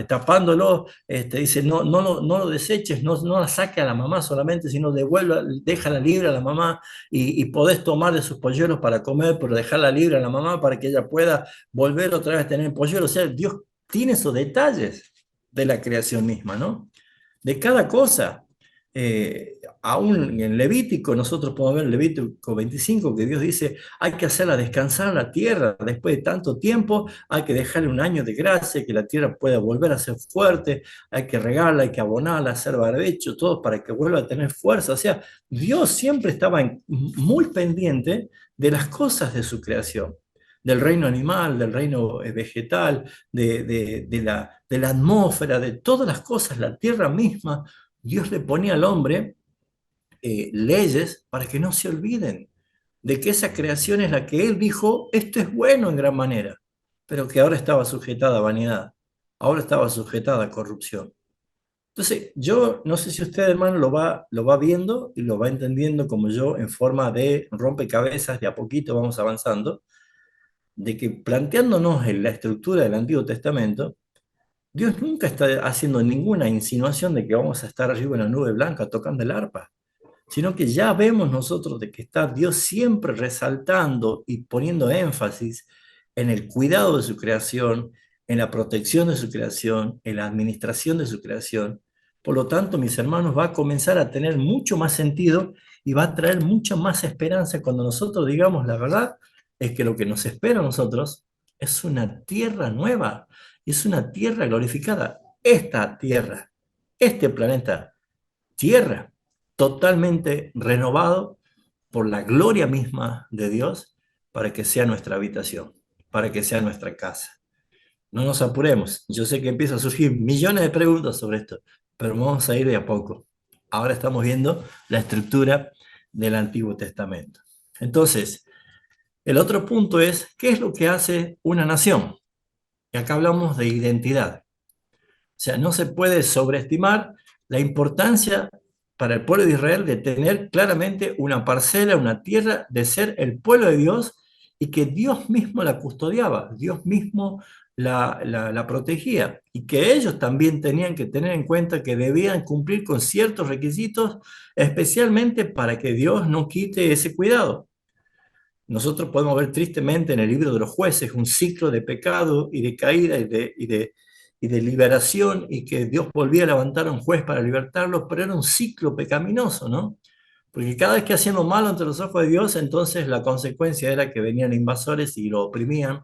tapándolo, dice, no, no lo deseches, no la saque a la mamá solamente, sino devuelva, déjala libre a la mamá y podés tomar de sus polluelos para comer, pero dejarla libre a la mamá para que ella pueda volver otra vez a tener polluelos. O sea, Dios tiene esos detalles de la creación misma, ¿no? De cada cosa. Aún en Levítico, nosotros podemos ver en Levítico 25 que Dios dice, hay que hacerla descansar la tierra después de tanto tiempo, hay que dejarle un año de gracia, que la tierra pueda volver a ser fuerte, hay que regarla, hay que abonarla, hacer barbecho, todo para que vuelva a tener fuerza. O sea, Dios siempre estaba muy pendiente de las cosas de su creación, del reino animal, del reino vegetal, de la atmósfera, de todas las cosas, la tierra misma. Dios le ponía al hombre leyes para que no se olviden de que esa creación es la que él dijo, esto es bueno en gran manera, pero que ahora estaba sujetada a vanidad, ahora estaba sujetada a corrupción. Entonces, yo no sé si usted, hermano, lo va viendo y lo va entendiendo como yo, en forma de rompecabezas, de a poquito vamos avanzando, de que planteándonos en la estructura del Antiguo Testamento, Dios nunca está haciendo ninguna insinuación de que vamos a estar arriba en la nube blanca tocando el arpa, sino que ya vemos nosotros de que está Dios siempre resaltando y poniendo énfasis en el cuidado de su creación, en la protección de su creación, en la administración de su creación. Por lo tanto, mis hermanos, va a comenzar a tener mucho más sentido y va a traer mucha más esperanza cuando nosotros digamos la verdad, es que lo que nos espera a nosotros es una tierra nueva, es una tierra glorificada. Esta tierra, este planeta Tierra, totalmente renovado por la gloria misma de Dios para que sea nuestra habitación, para que sea nuestra casa. No nos apuremos. Yo sé que empiezan a surgir millones de preguntas sobre esto, pero vamos a ir de a poco. Ahora estamos viendo la estructura del Antiguo Testamento. Entonces, el otro punto es, ¿qué es lo que hace una nación? Y acá hablamos de identidad. O sea, no se puede sobreestimar la importancia para el pueblo de Israel de tener claramente una parcela, una tierra, de ser el pueblo de Dios y que Dios mismo la custodiaba, Dios mismo la protegía y que ellos también tenían que tener en cuenta que debían cumplir con ciertos requisitos, especialmente para que Dios no quite ese cuidado. Nosotros podemos ver tristemente en el libro de los jueces un ciclo de pecado y de caída y de liberación y que Dios volvía a levantar a un juez para libertarlos, pero era un ciclo pecaminoso, ¿no? Porque cada vez que hacían lo malo ante los ojos de Dios, entonces la consecuencia era que venían invasores y lo oprimían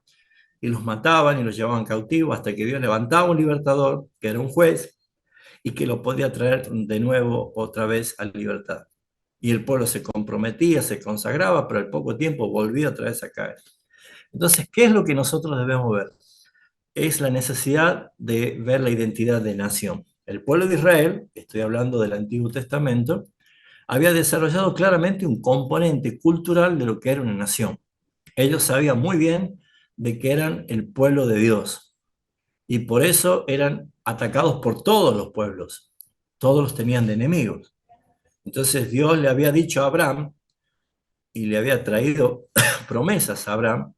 y los mataban y los llevaban cautivos hasta que Dios levantaba un libertador, que era un juez, y que lo podía traer de nuevo otra vez a libertad. Y el pueblo se comprometía, se consagraba, pero al poco tiempo volvía otra vez a caer. Entonces, ¿qué es lo que nosotros debemos ver? Es la necesidad de ver la identidad de nación. El pueblo de Israel, estoy hablando del Antiguo Testamento, había desarrollado claramente un componente cultural de lo que era una nación. Ellos sabían muy bien de que eran el pueblo de Dios y por eso eran atacados por todos los pueblos. Todos los tenían de enemigos. Entonces Dios le había dicho a Abraham y le había traído promesas a Abraham,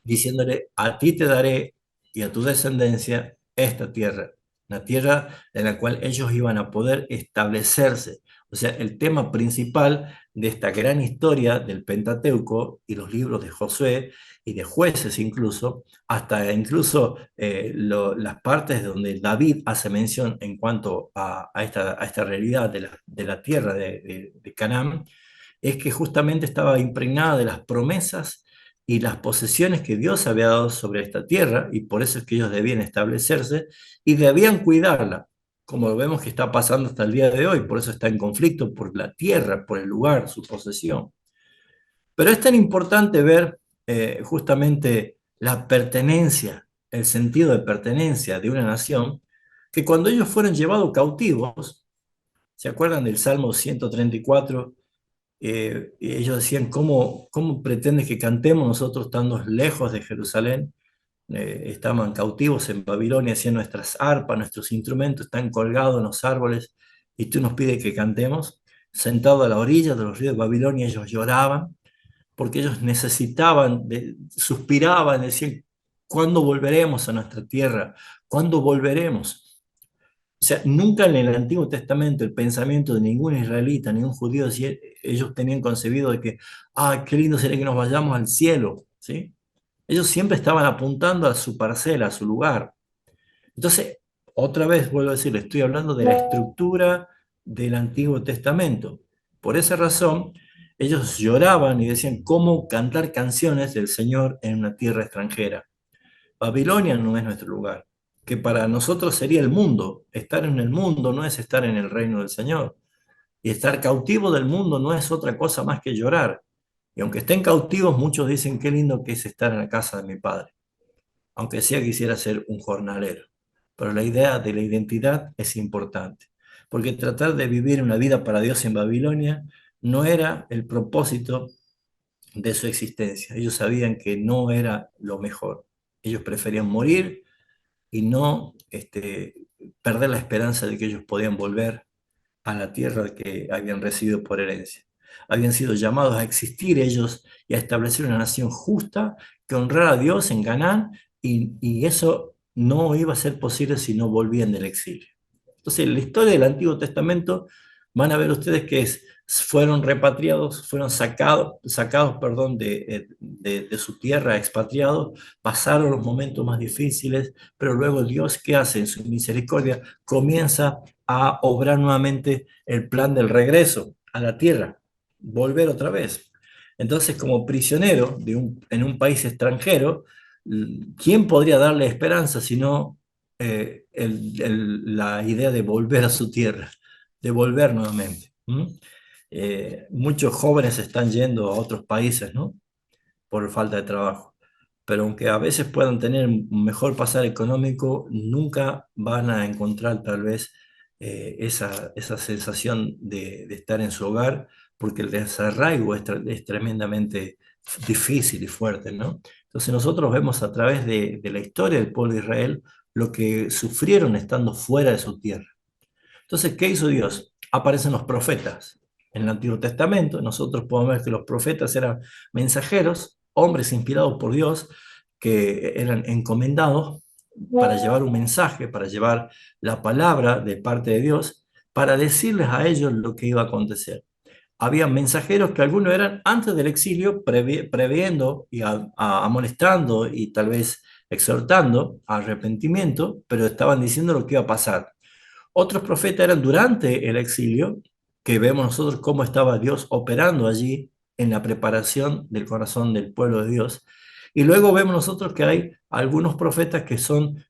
diciéndole, a ti te daré y a tu descendencia esta tierra, la tierra en la cual ellos iban a poder establecerse. O sea, el tema principal de esta gran historia del Pentateuco y los libros de Josué y de jueces incluso, hasta incluso las partes donde David hace mención en cuanto a esta realidad de la tierra de Canaán, es que justamente estaba impregnada de las promesas y las posesiones que Dios había dado sobre esta tierra, y por eso es que ellos debían establecerse y debían cuidarla, como vemos que está pasando hasta el día de hoy, por eso está en conflicto por la tierra, por el lugar, su posesión. Pero es tan importante ver justamente la pertenencia, el sentido de pertenencia de una nación, que cuando ellos fueron llevados cautivos, ¿se acuerdan del Salmo 134? Y ellos decían, ¿cómo pretendes que cantemos nosotros estando lejos de Jerusalén? Estaban cautivos en Babilonia, hacían nuestras arpas, nuestros instrumentos están colgados en los árboles y tú nos pides que cantemos. sentados a la orilla de los ríos de Babilonia, ellos lloraban porque ellos necesitaban, suspiraban, decían, ¿cuándo volveremos a nuestra tierra? ¿Cuándo volveremos? O sea, nunca en el Antiguo Testamento el pensamiento de ningún israelita, ningún judío, si ellos tenían concebido de que, ah, qué lindo sería que nos vayamos al cielo, ¿sí? Ellos siempre estaban apuntando a su parcela, a su lugar. Entonces, otra vez vuelvo a decir, estoy hablando de la estructura del Antiguo Testamento. Por esa razón, ellos lloraban y decían, ¿cómo cantar canciones del Señor en una tierra extranjera? Babilonia no es nuestro lugar, que para nosotros sería el mundo. Estar en el mundo no es estar en el reino del Señor. Y estar cautivo del mundo no es otra cosa más que llorar. Y aunque estén cautivos, muchos dicen, qué lindo que es estar en la casa de mi Padre, aunque sea quisiera ser un jornalero. Pero la idea de la identidad es importante, porque tratar de vivir una vida para Dios en Babilonia no era el propósito de su existencia. Ellos sabían que no era lo mejor. Ellos preferían morir y no perder la esperanza de que ellos podían volver a la tierra que habían recibido por herencia. Habían sido llamados a existir ellos y a establecer una nación justa que honrara a Dios en Canaán, y eso no iba a ser posible si no volvían del exilio. Entonces, en la historia del Antiguo Testamento van a ver ustedes que fueron repatriados, fueron sacados, perdón, de su tierra, expatriados, pasaron los momentos más difíciles, pero luego Dios, ¿qué hace? En su misericordia comienza a obrar nuevamente el plan del regreso a la tierra, volver otra vez. Entonces, como prisionero en un país extranjero, ¿quién podría darle esperanza sino la idea de volver a su tierra, de volver nuevamente? Muchos jóvenes están yendo a otros países, ¿no? Por falta de trabajo. Pero aunque a veces puedan tener un mejor pasar económico, nunca van a encontrar tal vez esa sensación de estar en su hogar, porque el desarraigo es tremendamente difícil y fuerte, ¿no? Entonces nosotros vemos a través de la historia del pueblo de Israel lo que sufrieron estando fuera de su tierra. Entonces, ¿qué hizo Dios? Aparecen los profetas. En el Antiguo Testamento, nosotros podemos ver que los profetas eran mensajeros, hombres inspirados por Dios, que eran encomendados para llevar un mensaje, para llevar la palabra de parte de Dios, para decirles a ellos lo que iba a acontecer. Había mensajeros que algunos eran antes del exilio, previendo y amonestando y tal vez exhortando a arrepentimiento, pero estaban diciendo lo que iba a pasar. Otros profetas eran durante el exilio, que vemos nosotros cómo estaba Dios operando allí en la preparación del corazón del pueblo de Dios. Y luego vemos nosotros que hay algunos profetas que son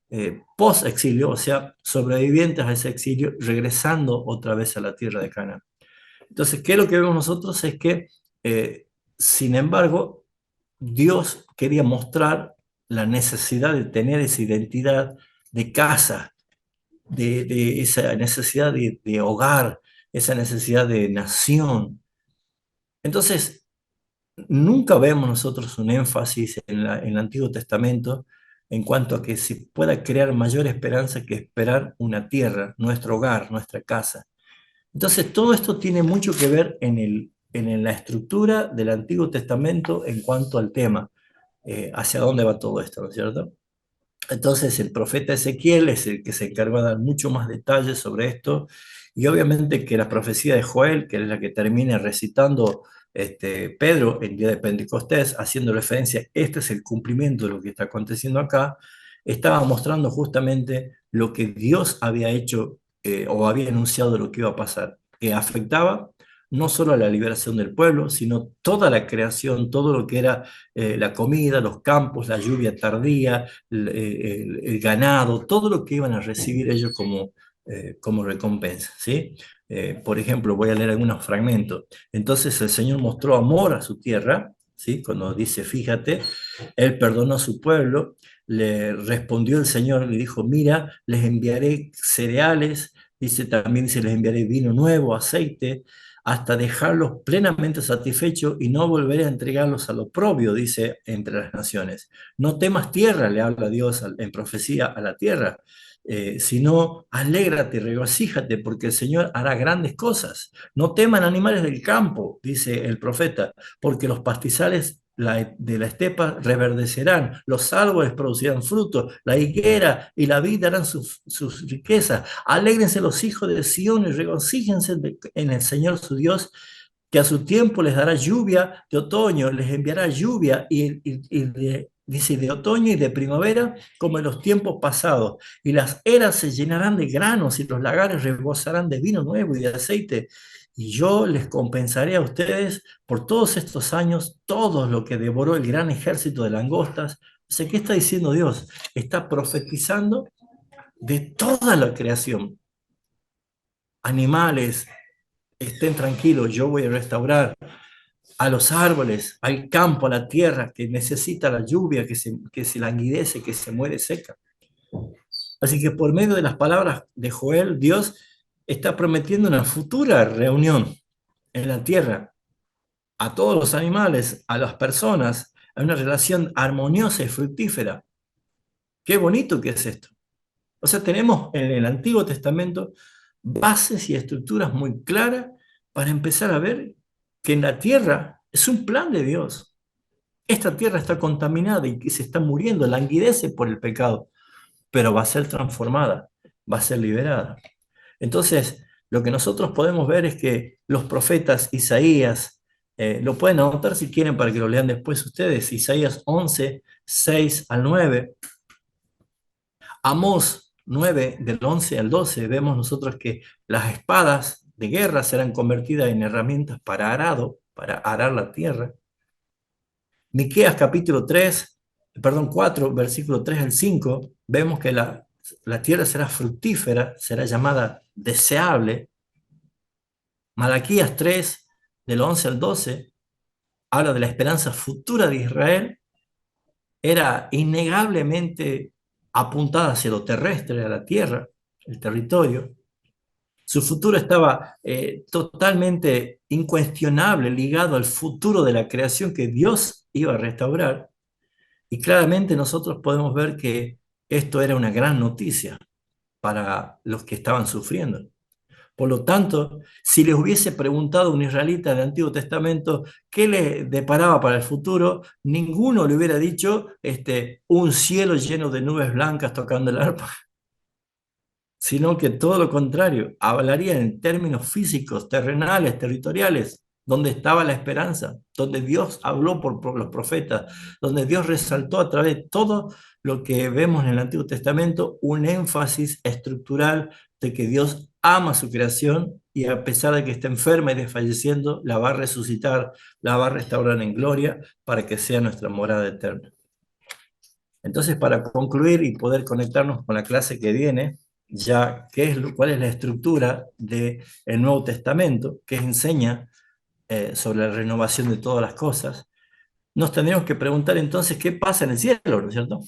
post-exilio, o sea, sobrevivientes a ese exilio, regresando otra vez a la tierra de Canaán. Entonces, ¿qué es lo que vemos nosotros? Es que, sin embargo, Dios quería mostrar la necesidad de tener esa identidad de casa, de esa necesidad de hogar, esa necesidad de nación. Entonces, nunca vemos nosotros un énfasis en el Antiguo Testamento en cuanto a que se pueda crear mayor esperanza que esperar una tierra, nuestro hogar, nuestra casa. Entonces, todo esto tiene mucho que ver en la estructura del Antiguo Testamento en cuanto al tema, hacia dónde va todo esto, ¿no es cierto? Entonces el profeta Ezequiel es el que se encarga de dar mucho más detalles sobre esto, y obviamente que la profecía de Joel, que es la que termina recitando Pedro el día de Pentecostés, haciendo referencia, este es el cumplimiento de lo que está aconteciendo acá, estaba mostrando justamente lo que Dios había hecho, o había anunciado de lo que iba a pasar, que afectaba no solo a la liberación del pueblo, sino toda la creación, todo lo que era la comida, los campos, la lluvia tardía, el ganado, todo lo que iban a recibir ellos como recompensa, ¿sí? Por ejemplo, voy a leer algunos fragmentos. Entonces el Señor mostró amor a su tierra, ¿sí? Cuando dice, fíjate, Él perdonó a su pueblo, le respondió el Señor, le dijo, mira, les enviaré cereales, dice también, dice, les enviaré vino nuevo, aceite, hasta dejarlos plenamente satisfechos y no volveré a entregarlos al oprobio, dice, entre las naciones. No temas tierra, le habla Dios en profecía a la tierra, sino alégrate, regocíjate, porque el Señor hará grandes cosas. No teman animales del campo, dice el profeta, porque los pastizales de la estepa reverdecerán, los árboles producirán fruto, la higuera y la vid darán sus riquezas. Alégrense los hijos de Sión y regocíjense en el Señor su Dios, que a su tiempo les dará lluvia de otoño, les enviará lluvia dice, de otoño y de primavera, como en los tiempos pasados. Y las eras se llenarán de granos y los lagares rebosarán de vino nuevo y de aceite. Y yo les compensaré a ustedes por todos estos años todo lo que devoró el gran ejército de langostas. O sea, ¿qué está diciendo Dios? Está profetizando de toda la creación. Animales, estén tranquilos, yo voy a restaurar a los árboles, al campo, a la tierra que necesita la lluvia, que se languidece, que se muere seca. Así que por medio de las palabras de Joel, Dios está prometiendo una futura reunión en la tierra a todos los animales, a las personas, a una relación armoniosa y fructífera. Qué bonito que es esto. O sea, tenemos en el Antiguo Testamento bases y estructuras muy claras para empezar a ver que en la tierra es un plan de Dios. Esta tierra está contaminada y que se está muriendo, languidece por el pecado, pero va a ser transformada, va a ser liberada. Entonces, lo que nosotros podemos ver es que los profetas Isaías, lo pueden anotar si quieren para que lo lean después ustedes, Isaías 11, 6 al 9, Amós 9, del 11 al 12, vemos nosotros que las espadas de guerra serán convertidas en herramientas para arado, para arar la tierra. Miqueas capítulo 3, perdón, 4, versículo 3 al 5, vemos que la tierra será fructífera, será llamada deseable. Malaquías 3, del 11 al 12, habla de la esperanza futura de Israel, era innegablemente apuntada hacia lo terrestre, a la tierra, el territorio. Su futuro estaba totalmente incuestionable, ligado al futuro de la creación que Dios iba a restaurar. Y claramente nosotros podemos ver que esto era una gran noticia para los que estaban sufriendo. Por lo tanto, si les hubiese preguntado a un israelita del Antiguo Testamento qué le deparaba para el futuro, ninguno le hubiera dicho un cielo lleno de nubes blancas tocando el arpa, sino que todo lo contrario, hablaría en términos físicos, terrenales, territoriales, donde estaba la esperanza, donde Dios habló por los profetas, donde Dios resaltó a través de todo lo que vemos en el Antiguo Testamento un énfasis estructural de que Dios ama su creación y a pesar de que esté enferma y desfalleciendo, la va a resucitar, la va a restaurar en gloria para que sea nuestra morada eterna. Entonces, para concluir y poder conectarnos con la clase que viene, ya cuál es la estructura del Nuevo Testamento, que enseña sobre la renovación de todas las cosas, nos tendríamos que preguntar entonces qué pasa en el cielo, ¿no es cierto?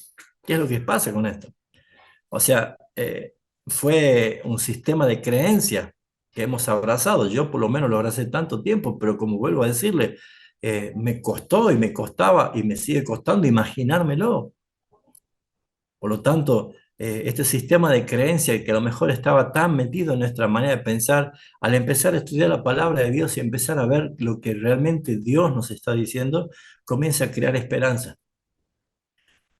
¿Qué es lo que pasa con esto? O sea, fue un sistema de creencias que hemos abrazado. Yo por lo menos lo abracé tanto tiempo, pero como vuelvo a decirle, me costó y me costaba y me sigue costando imaginármelo. Por lo tanto, este sistema de creencia que a lo mejor estaba tan metido en nuestra manera de pensar, al empezar a estudiar la palabra de Dios y empezar a ver lo que realmente Dios nos está diciendo, comienza a crear esperanza.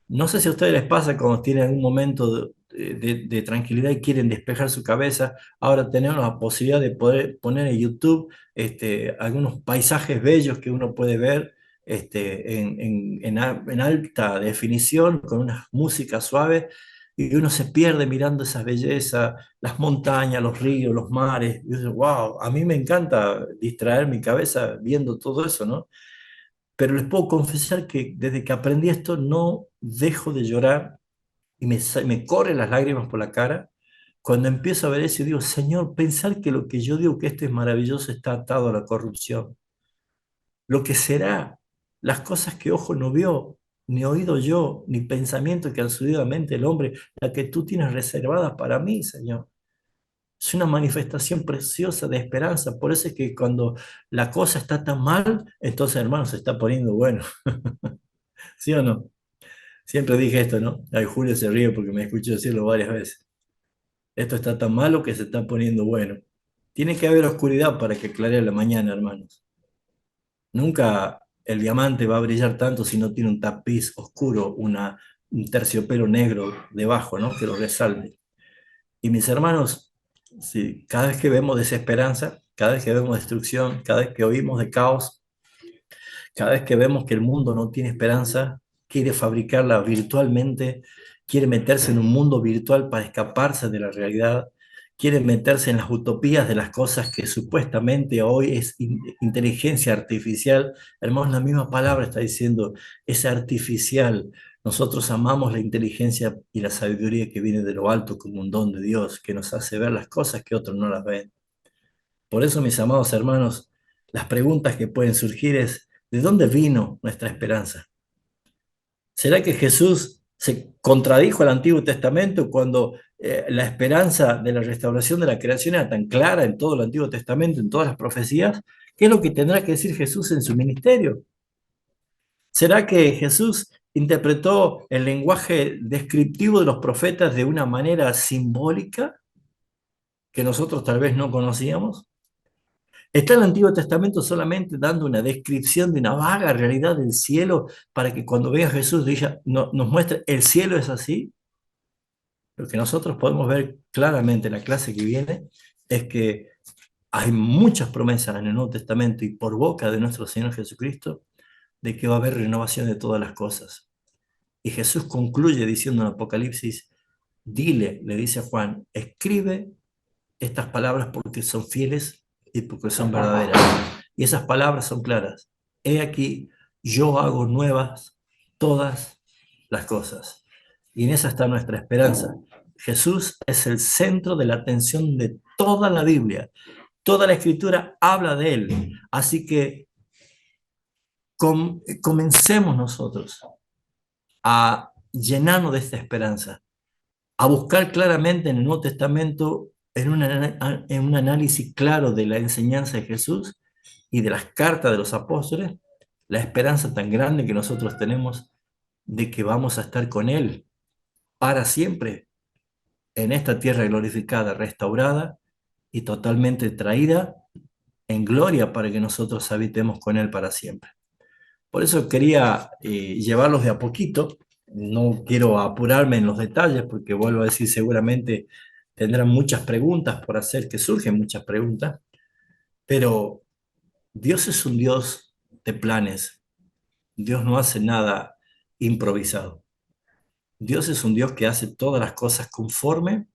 No sé si a ustedes les pasa cuando tienen un momento de tranquilidad y quieren despejar su cabeza. Ahora tenemos la posibilidad de poder poner en YouTube algunos paisajes bellos que uno puede ver en alta definición, con una música suave, y uno se pierde mirando esas bellezas, las montañas, los ríos, los mares. Y yo, wow, a mí me encanta distraer mi cabeza viendo todo eso, ¿no? Pero les puedo confesar que desde que aprendí esto no dejo de llorar y me corren las lágrimas por la cara cuando empiezo a ver eso y digo, Señor, pensar que lo que yo digo que esto es maravilloso está atado a la corrupción. Lo que será, las cosas que ojo no vio, ni oído yo, ni pensamiento que han subido a mente el hombre, la que tú tienes reservadas para mí, Señor. Es una manifestación preciosa de esperanza. Por eso es que cuando la cosa está tan mal, entonces, hermano, se está poniendo bueno. ¿Sí o no? Siempre dije esto, ¿no? Ay, Julio se ríe porque me escuchó decirlo varias veces. Esto está tan malo que se está poniendo bueno. Tiene que haber oscuridad para que aclare la mañana, hermanos. Nunca el diamante va a brillar tanto si no tiene un tapiz oscuro, un terciopelo negro debajo, ¿no? Que lo resalte. Y mis hermanos, sí, cada vez que vemos desesperanza, cada vez que vemos destrucción, cada vez que oímos de caos, cada vez que vemos que el mundo no tiene esperanza, quiere fabricarla virtualmente, quiere meterse en un mundo virtual para escaparse de la realidad, quiere meterse en las utopías de las cosas que supuestamente hoy es inteligencia artificial. Hermanos, la misma palabra está diciendo, es artificial. Nosotros amamos la inteligencia y la sabiduría que viene de lo alto como un don de Dios, que nos hace ver las cosas que otros no las ven. Por eso, mis amados hermanos, las preguntas que pueden surgir es, ¿de dónde vino nuestra esperanza? ¿Será que Jesús se contradijo al Antiguo Testamento cuando la esperanza de la restauración de la creación era tan clara en todo el Antiguo Testamento, en todas las profecías? ¿Qué es lo que tendrá que decir Jesús en su ministerio? ¿Será que Jesús interpretó el lenguaje descriptivo de los profetas de una manera simbólica que nosotros tal vez no conocíamos? ¿Está el Antiguo Testamento solamente dando una descripción de una vaga realidad del cielo para que cuando vea a Jesús nos muestre el cielo es así? Lo que nosotros podemos ver claramente en la clase que viene es que hay muchas promesas en el Nuevo Testamento y por boca de nuestro Señor Jesucristo de que va a haber renovación de todas las cosas. Y Jesús concluye diciendo en Apocalipsis, dile, le dice a Juan, escribe estas palabras porque son fieles y porque son verdaderas. Y esas palabras son claras. He aquí, yo hago nuevas todas las cosas. Y en esa está nuestra esperanza. Jesús es el centro de la atención de toda la Biblia. Toda la escritura habla de él. Así que comencemos nosotros a llenarnos de esta esperanza, a buscar claramente en el Nuevo Testamento, en un análisis claro de la enseñanza de Jesús y de las cartas de los apóstoles, la esperanza tan grande que nosotros tenemos de que vamos a estar con Él para siempre en esta tierra glorificada, restaurada y totalmente traída en gloria para que nosotros habitemos con Él para siempre. Por eso quería llevarlos de a poquito. No quiero apurarme en los detalles porque vuelvo a decir, seguramente tendrán muchas preguntas por hacer, que surgen muchas preguntas, pero Dios es un Dios de planes. Dios no hace nada improvisado. Dios es un Dios que hace todas las cosas conforme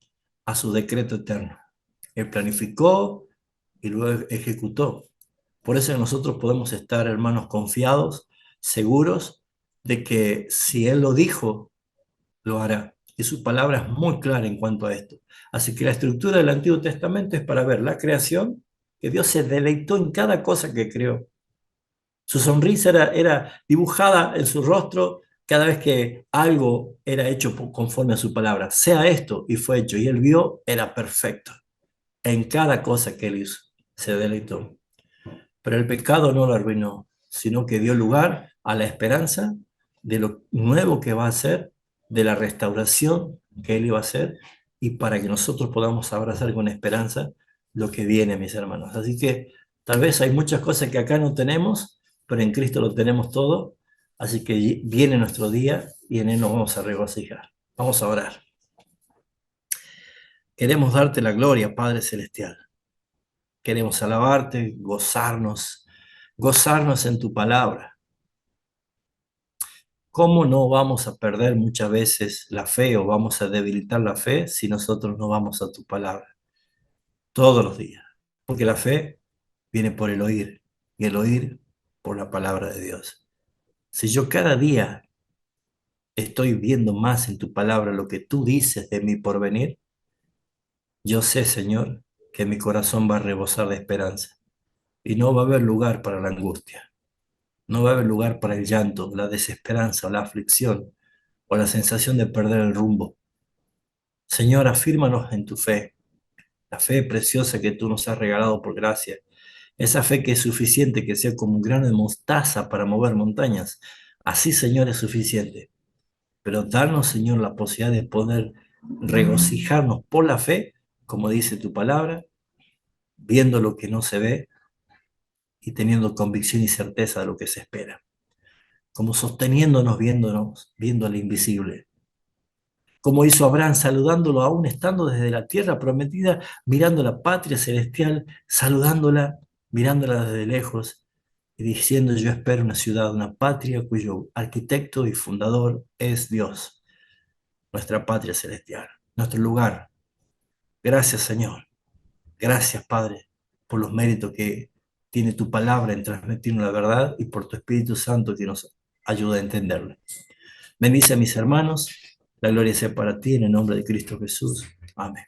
a su decreto eterno. Él planificó y luego ejecutó. Por eso nosotros podemos estar, hermanos, confiados, seguros de que si Él lo dijo, lo hará. Y su palabra es muy clara en cuanto a esto. Así que la estructura del Antiguo Testamento es para ver la creación, que Dios se deleitó en cada cosa que creó. Su sonrisa era dibujada en su rostro cada vez que algo era hecho conforme a su palabra. Sea esto, y fue hecho. Y Él vio, era perfecto. En cada cosa que Él hizo, se deleitó. Pero el pecado no lo arruinó, sino que dio lugar a la esperanza de lo nuevo que va a hacer, de la restauración que Él iba a hacer, y para que nosotros podamos abrazar con esperanza lo que viene, mis hermanos. Así que tal vez hay muchas cosas que acá no tenemos, pero en Cristo lo tenemos todo. Así que viene nuestro día y en Él nos vamos a regocijar. Vamos a orar. Queremos darte la gloria, Padre Celestial. Queremos alabarte, gozarnos en tu palabra. ¿Cómo no vamos a perder muchas veces la fe o vamos a debilitar la fe si nosotros no vamos a tu palabra todos los días? Porque la fe viene por el oír y el oír por la palabra de Dios. Si yo cada día estoy viendo más en tu palabra lo que tú dices de mi porvenir, yo sé, Señor, que mi corazón va a rebosar de esperanza y no va a haber lugar para la angustia. No va a haber lugar para el llanto, la desesperanza o la aflicción o la sensación de perder el rumbo. Señor, afírmanos en tu fe, la fe preciosa que tú nos has regalado por gracia. Esa fe que es suficiente, que sea como un grano de mostaza para mover montañas. Así, Señor, es suficiente. Pero darnos, Señor, la posibilidad de poder regocijarnos por la fe como dice tu palabra, viendo lo que no se ve y teniendo convicción y certeza de lo que se espera, como sosteniéndonos, viendo lo invisible, como hizo Abraham, saludándolo aún estando desde la tierra prometida, mirando la patria celestial, saludándola, mirándola desde lejos y diciendo: yo espero una ciudad, una patria cuyo arquitecto y fundador es Dios, nuestra patria celestial, nuestro lugar. Gracias, Señor. Gracias, Padre, por los méritos que tiene tu palabra en transmitirnos la verdad y por tu Espíritu Santo que nos ayuda a entenderla. Bendice a mis hermanos. La gloria sea para ti en el nombre de Cristo Jesús. Amén.